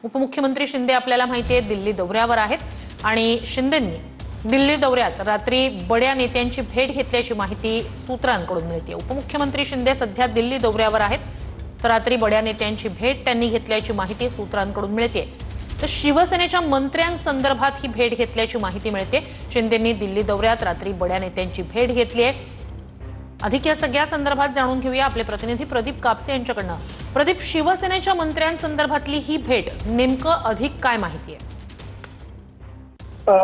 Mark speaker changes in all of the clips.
Speaker 1: उपमुख्यमंत्री शिंदे आपल्याला माहिती आहे दिल्ली दौऱ्यावर आहेत आणि शिंदेंनी दिल्ली दौऱ्यात रात्री बड्या नेत्यांची भेट घेतल्याची माहिती सूत्रांकडून मिळते। उपमुख्यमंत्री शिंदे सध्या दिल्ली दौऱ्यावर आहेत, तर रात्री बड्या नेत्यांची भेट त्यांनी घेतल्याची माहिती सूत्रांकडून मिळते। तर शिवसेनेच्या मंत्र्यांसंदर्भात ही भेट घेतल्याची माहिती मिळते। शिंदेंनी दिल्ली दौऱ्यात रात्री बड्या नेत्यांची भेट घेतली आहे। अधिक या सगळ्या संदर्भात जाणून घेऊया आपले प्रतिनिधी प्रदीप कापसे यांच्याकडनं। प्रदीप, शिवसेनेच्या मंत्र्यांसंदर्भातली ही भेट नेमकं अधिक काय माहिती आहे?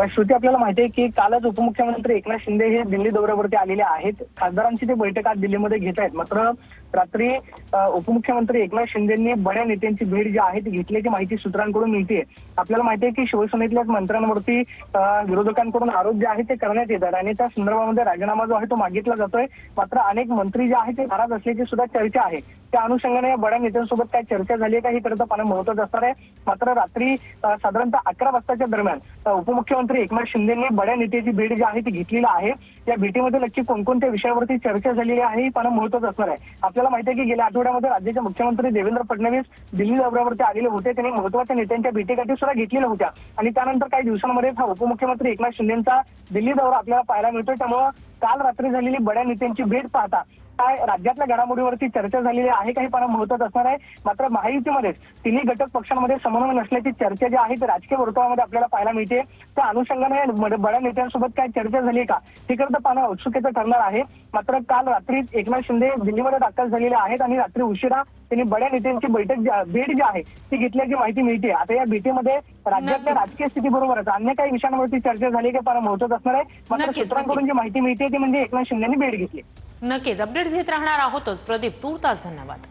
Speaker 2: श्रुती, आपल्याला माहिती आहे की कालच उपमुख्यमंत्री एकनाथ शिंदे हे दिल्ली दौऱ्यावरती आलेले आहेत। खासदारांची ते बैठक आज दिल्लीमध्ये घेत आहेत। मात्र रात्री उपमुख्यमंत्री एकनाथ शिंदेंनी बड्या नेत्यांची भेट जी आहे ती घेतल्याची माहिती सूत्रांकडून मिळते। आपल्याला माहिती आहे की शिवसेनेतल्याच मंत्र्यांवरती विरोधकांकडून आरोप जे आहेत ते करण्यात येतात आणि त्या संदर्भामध्ये राजीनामा जो आहे तो मागितला जातोय। मात्र अनेक मंत्री जे आहेत ते नाराज असल्याची सुद्धा चर्चा आहे। त्या अनुषंगाने या बड्या नेत्यांसोबत काय चर्चा झाली आहे का हे करता पाहणं महत्त्वाचं असणार आहे। मात्र रात्री साधारणतः 11 वाजताच्या दरम्यान उपमुख्यमंत्री एकनाथ शिंदेंनी बड्या नेत्याची भेट जी आहे ती घेतलेली आहे। या भेटीमध्ये नक्की कोणकोणत्या विषयावरती चर्चा झालेली आहे हे पाहणं महत्त्वाचं असणार आहे। आपल्याला माहिती आहे की गेल्या आठवड्यामध्ये राज्याचे मुख्यमंत्री देवेंद्र फडणवीस दिल्ली दौऱ्यावरती आलेले होते। त्यांनी महत्त्वाच्या नेत्यांच्या भेटीगाठी सुद्धा घेतलेल्या होत्या आणि त्यानंतर काही दिवसांमध्ये हा उपमुख्यमंत्री एकनाथ शिंदेंचा दिल्ली दौरा आपल्याला पाहायला मिळतोय। त्यामुळे काल रात्री झालेली बड्या नेत्यांची भेट पाहता काय राज्यातल्या घडामोडीवरती चर्चा झालेली आहे काही पाहणं महत्त्वाचं असणार आहे। मात्र महायुतीमध्येच तिन्ही घटक पक्षांमध्ये समन्वय नसल्याची चर्चा जी आहे ती राजकीय वर्तुळामध्ये आपल्याला पाहायला मिळते। त्या अनुषंगाने बड्या नेत्यांसोबत काय चर्चा झाली का हे करता पाहणं उत्सुकतेचं ठरणार आहे। मात्र काल रात्री एकनाथ शिंदे दिल्लीमध्ये दाखल झालेले आहेत आणि रात्री उशिरा त्यांनी बड्या नेत्यांची भेट जी आहे ती घेतल्याची माहिती मिळते। आता या भेटीमध्ये राज्यातल्या राजकीय स्थितीबरोबरच अन्य काही विषयांवरती चर्चा झाली की पाहणं महत्त्वाचं असणार आहे। मात्र सूत्रांकडून जी माहिती मिळते ती म्हणजे एकनाथ शिंदेंनी भेट घेतली।
Speaker 1: नक्कीच अपडेट्स घेत राहणार आहोतच प्रदीप। तूर्तास धन्यवाद।